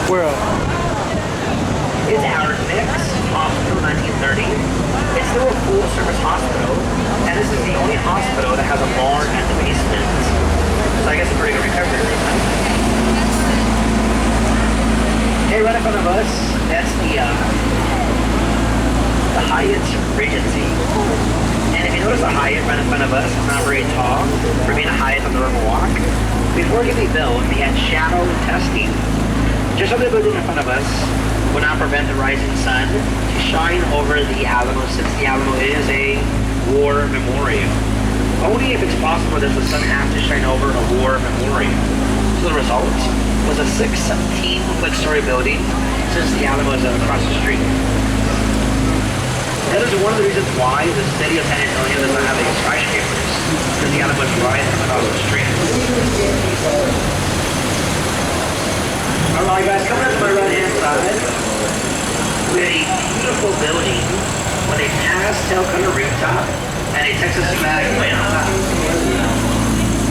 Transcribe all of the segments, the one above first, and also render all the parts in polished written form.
Where at? It's Howard Mix, Hospital 1930. It's still a full-service hospital, and this is the only hospital that has a bar at the basement. So I guess a pretty good recovery rate, huh? Hey, right in front of us, that's the Hyatt Regency. And if you notice the Hyatt right in front of us, it's not very tall for being a Hyatt on the Riverwalk. Before it could be built, they had shadow testing. Just over the building in front of us will not prevent the rising sun to shine over the Alamo, since the Alamo is a war memorial. Only if it's possible does the sun have to shine over a war memorial. So the result was a 16-story building, since the Alamo is across the street. That is one of the reasons why the city of San Antonio does not have any skyscrapers, because the Alamo is right across the street. Alright guys, coming up to my right hand side, we have a beautiful building with a pastel color rooftop and a Texas flag way on top.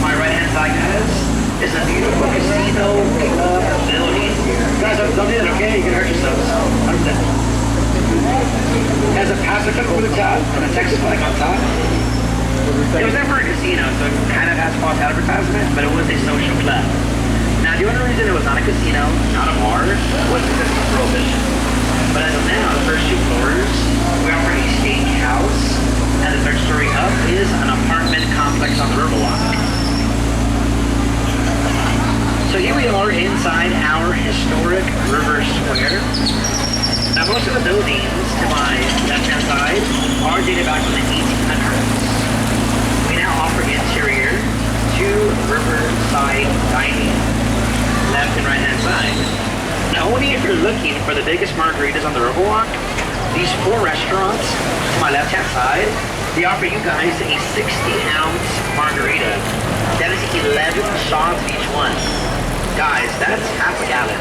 My right hand side, guys, is a beautiful casino club building. Guys, don't do that, okay? You can hurt yourselves. 100%. It has a pastel color over the top and a Texas flag on top. It was never a casino, so it kind of has false advertisement, but it was a social club. Now, the only reason it was not a casino, not a bar, was because of prohibition. But as of now, the first 2 floors, we offer a steakhouse, and the 3rd story up is an apartment complex on the Riverwalk. So here we are inside our historic River Square. Now, most of the buildings to my left-hand side are dated back to the 1800s. We now offer interior to Riverside dining, left and right hand side. Now, only if you're looking for the biggest margaritas on the Riverwalk, these 4 restaurants to my left hand side, they offer you guys a 60-ounce margarita. That is 11 shots each one. Guys, that's half a gallon.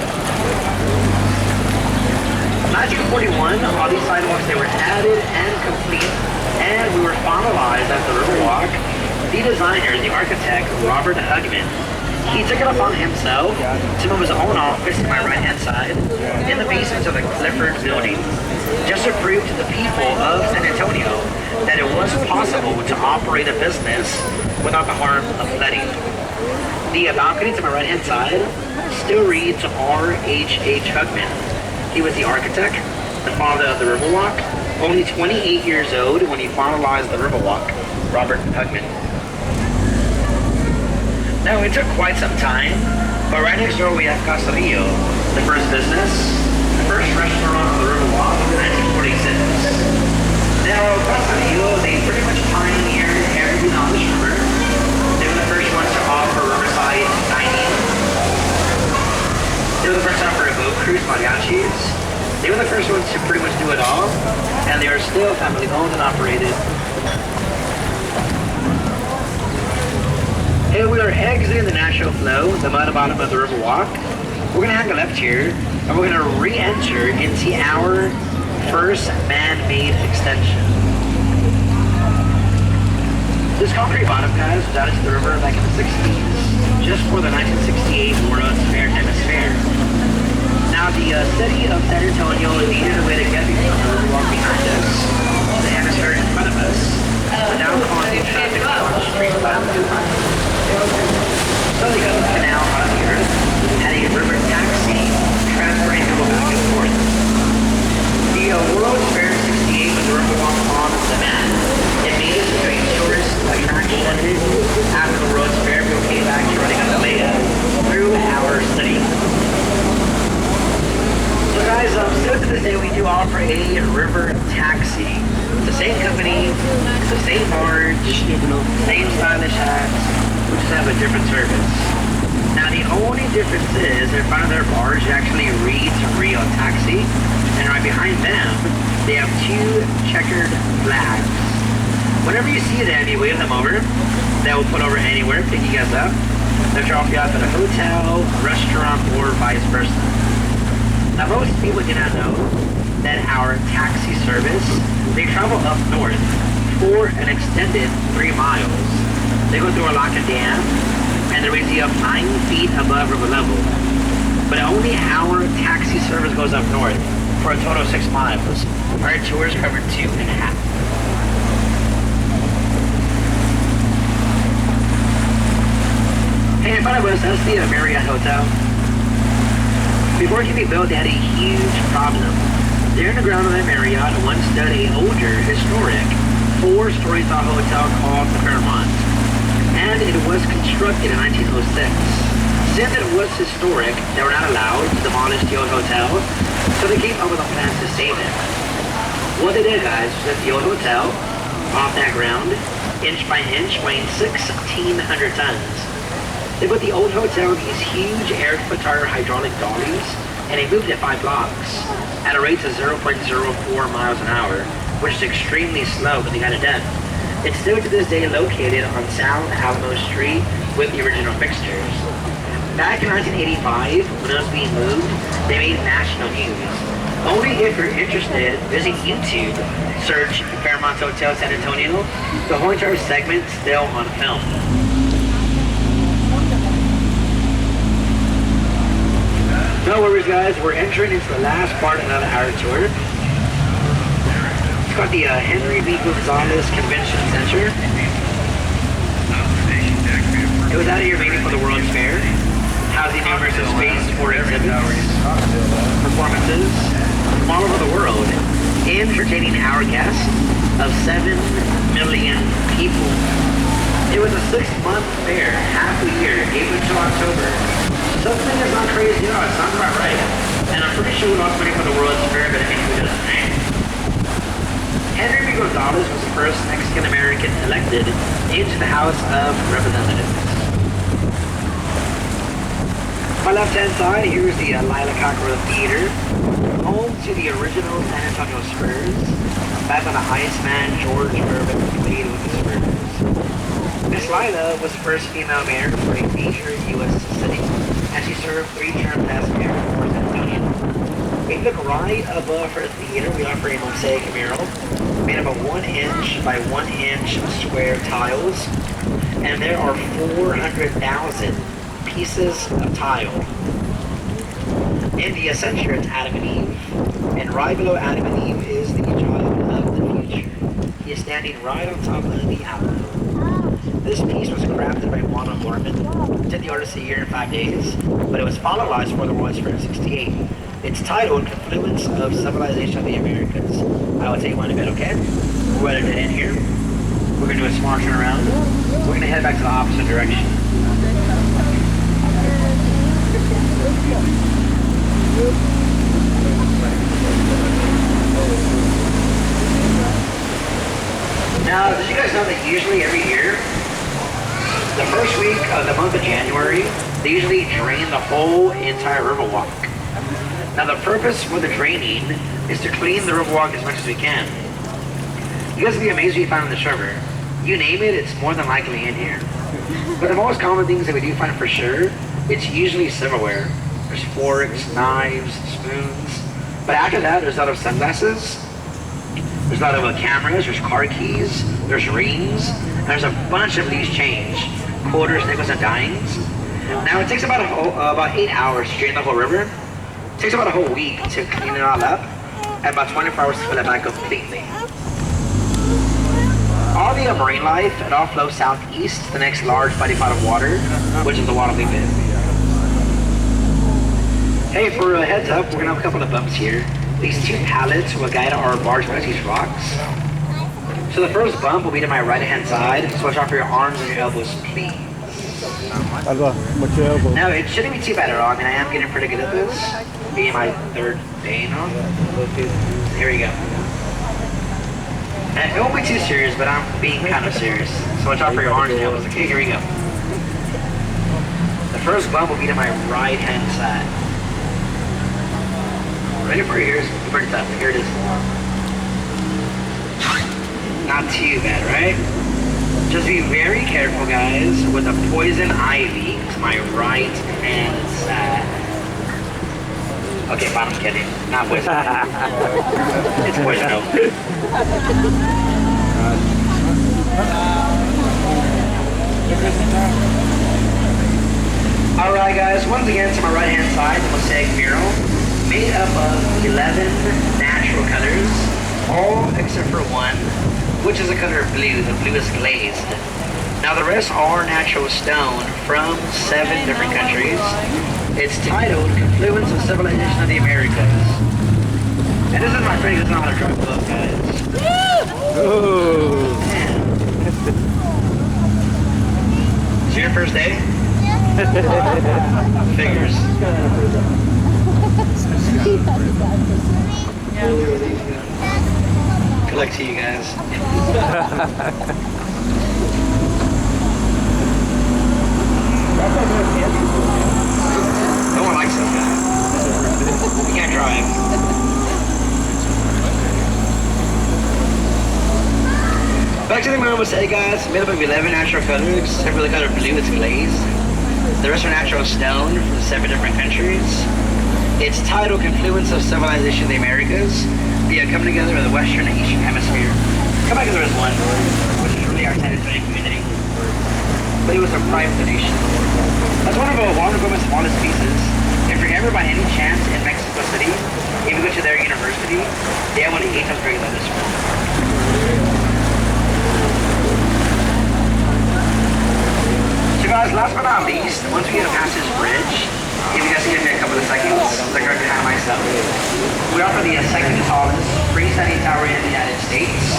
1941, all these sidewalks, they were added and complete, and we were finalized at the Riverwalk. The designer, the architect, Robert Hugman, he took it upon himself to move his own office to my right-hand side in the basement of the Clifford building, just to prove to the people of San Antonio that it was possible to operate a business without the harm of flooding. The balcony to my right-hand side still reads R.H.H. Hugman. He was the architect, the father of the Riverwalk, only 28 years old when he finalized the Riverwalk, Robert Hugman. Now, it took quite some time, but right next door we have Casarillo, the first business, the first restaurant on the Riverwalk in 1946. Now, Casarillo, they pretty much pioneered everything on this river. They were the first ones to offer riverside dining. They were the first to offer a boat cruise, mariachis. They were the first ones to pretty much do it all, and they are still family owned and operated. Here we are exiting the Nashua Flow, the mud bottom of the Riverwalk. We're going to hang a left here, and we're going to re-enter into our first man-made extension. This concrete bottom, guys, was added to the river back in the 60s, just for the 1968 World's Maritime Fair. Now, the city of San Antonio needed a way to get people on the Riverwalk behind us. They had us in front of us, but now causing traffic on the street by the So they got the canal out here, had a river taxi transferring people back and forth. The World's Fair 68 was the Riverwalk on the map. It made us into a tourist attraction. After the World's Fair, people came back to running on the layout through our city. So guys, still to this day, we do offer a river taxi. It's the same company, it's the same barge, same stylish hats, we just have a different service. Now the only difference is in front of their barge it actually reads Rio Taxi, and right behind them they have 2 checkered flags. Whenever you see them, you wave them over. They will pull over anywhere, pick you guys up. They'll drop you off at a hotel, restaurant, or vice versa. Now most people do not know that our taxi service, they travel up north for an extended 3 miles. They go through a lock and dam, and they raise you up 9 feet above river level. but only our taxi service goes up north for a total of 6 miles. Our tours cover 2.5. Hey, in front of us, that's the Marriott Hotel. Before it could be built, they had a huge problem. There in the ground of that Marriott once stood a older, historic, 4-story tall hotel called the Fairmont. And it was constructed in 1906. Since it was historic, they were not allowed to demolish the old hotel, so they came up with a plan to save it. What they did, guys, was that the old hotel, off that ground, inch by inch, weighing 1,600 tons. They put the old hotel in these huge air-to-tire hydraulic dollies, and they moved it 5 blocks at a rate of 0.04 miles an hour, which is extremely slow, but they got it done. It's still to this day located on South Alamo Street with the original fixtures. Back in 1985, when it was being moved, they made national news. Only if you're interested, visit YouTube, search Fairmont Hotel San Antonio. The whole entire segment's still on film. No worries, guys. We're entering into the last part of our tour. It's called the Henry V. Gonzalez Convention Center. It was out here mainly for the World's Fair, housing numerous space for exhibits, performances from all over the world, and entertaining our guests of 7 million people. It was a 6-month fair, half a year, April to October. Something is not crazy, no, it sounds about right. And I'm pretty sure we lost money for the World's Fair, but I think we doesn't, right? Henry V. Gonzalez was the first Mexican-American elected into the House of Representatives. On my left-hand side, here's the Lila Cockrell Theater, home to the original San Antonio Spurs, back when the Iceman George Irvin played with the Spurs. Miss Lila was the first female mayor for a major U.S. city, and she served 3 terms as mayor for San Antonio. If you look right above her theater, we offer a mosaic mural made up of 1-inch by 1-inch square tiles, and there are 400,000 pieces of tile. In the center, it's Adam and Eve, and right below Adam and Eve is the child of the future. He is standing right on top of the apple. This piece was crafted by Juan Gorman. It took the artist a year and 5 days, but it was finalized for the World's Fair in '68. It's titled Confluence of Civilization of the Americas. I will take one in a bit, okay? We'll edit it in here. We're going to do a smart turnaround. We're going to head back to the opposite direction. Now, did you guys know that usually every year, the first week of the month of January, they usually drain the whole entire Riverwalk. Now, the purpose for the draining is to clean the Riverwalk as much as we can. You guys will be amazed what you find on this river. You name it, it's more than likely in here. But the most common things that we do find for sure, it's usually silverware. There's forks, knives, spoons. But after that, there's a lot of sunglasses. There's a lot of cameras, there's car keys, there's rings, and there's a bunch of these change. Quarters, nickels, and dimes. Now, it takes about 8 hours to drain the whole river. It takes about a whole week to clean it all up, and about 24 hours to fill it back completely. All the marine life, it all flows southeast to the next large body pot of water, which is the Guadalupe. Hey, for a heads up, we're gonna have a couple of bumps here. These 2 pallets will guide our barge past these rocks. So the first bump will be to my right-hand side, so watch out for your arms and your elbows, please. No, it shouldn't be too bad at all. I mean, I am getting pretty good at this. Being my 3rd day now. Here we go. And it won't be too serious, but I'm being kind of serious. So watch out for your arms and elbows. Okay, here we go. The first bump will be to my right-hand side. Ready for your ears? Pretty tough. Here it is. Not too bad, right? Just be very careful, guys, with the poison ivy to my right hand side. Okay, fine, I'm kidding. Not poison ivy. It's poison oak. Alright guys, once again to my right hand side, the mosaic mural, made up of 11 natural colors, all except for one, which is the color blue. The blue is glazed. Now the rest are natural stone from 7 different countries. It's titled Confluence of Civilization of the Americas. And this is my friend who doesn't know how to drive a boat, guys. Oh. Is it your first day? Figures. Good luck to you guys. No one likes this guy. You can't drive. Back to the Mural Mosaic, guys. Made up of 11 natural colors, except for the color blue, it's glazed. The rest are natural stone from 7 different countries. It's titled Confluence of Civilization of the Americas. They come together in the Western and Eastern Hemisphere. Come together as one, which is really our tenant community. But it was a private donation. That's one of Warner Gomes' smallest pieces. If you're ever by any chance in Mexico City, if you go to their university, they have one of 8 times bigger than this one. So guys, last but not least, once we get past this bridge, if you guys give me a couple of seconds, like I can myself, we offer the second tallest freestanding tower in the United States.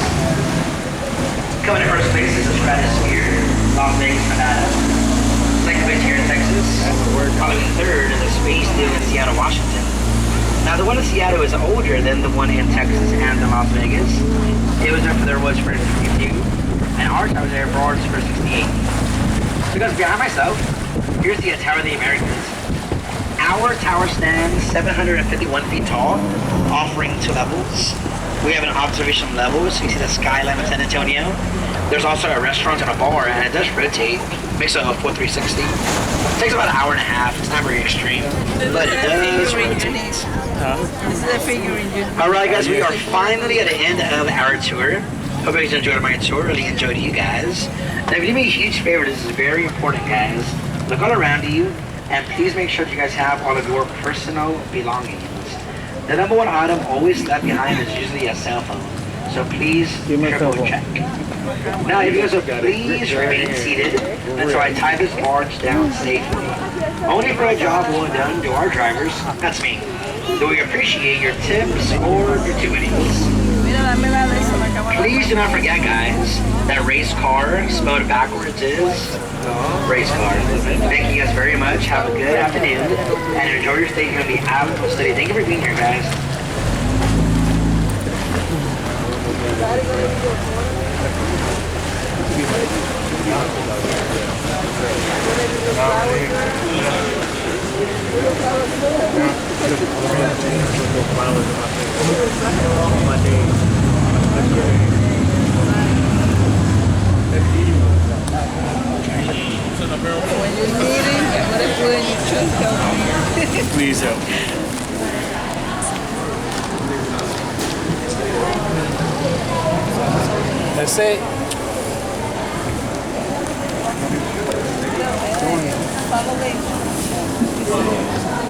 Coming in first place is the Stratosphere, Las Vegas, Nevada. Second place here in Texas. Following third is the Space Needle in Seattle, Washington. Now the one in Seattle is older than the one in Texas and in Las Vegas. It was there for their was for 52, and ours was there for ours for 68. So guys, behind myself, here's the Tower of the Americas. Our tower stands 751 feet tall, offering 2 levels. We have an observation level, so you see the skyline of San Antonio. There's also a restaurant and a bar, and it does rotate. Makes it a full 360. It takes about an hour and a half. It's not very extreme, but it does rotate. This is a figurine. Alright guys, we are finally at the end of our tour. Hope you guys enjoyed my tour. Really enjoyed you guys. Now if you do me a huge favor, this is very important, guys. Look all around you, and please make sure that you guys have all of your personal belongings. The number 1 item always left behind is usually a cell phone. So please triple check. Now if you guys will please remain seated until I tie this barge down safely. Only for a job well done to our drivers, that's me. Do we appreciate your tips or gratuities? Please do not forget, guys, that race car spelled backwards is race car. Thank you guys very much. Have a good afternoon and enjoy your stay here in the Apple City. Thank you for being here, guys. When you need it, I'm going to put in your trunk. Please help. That's it.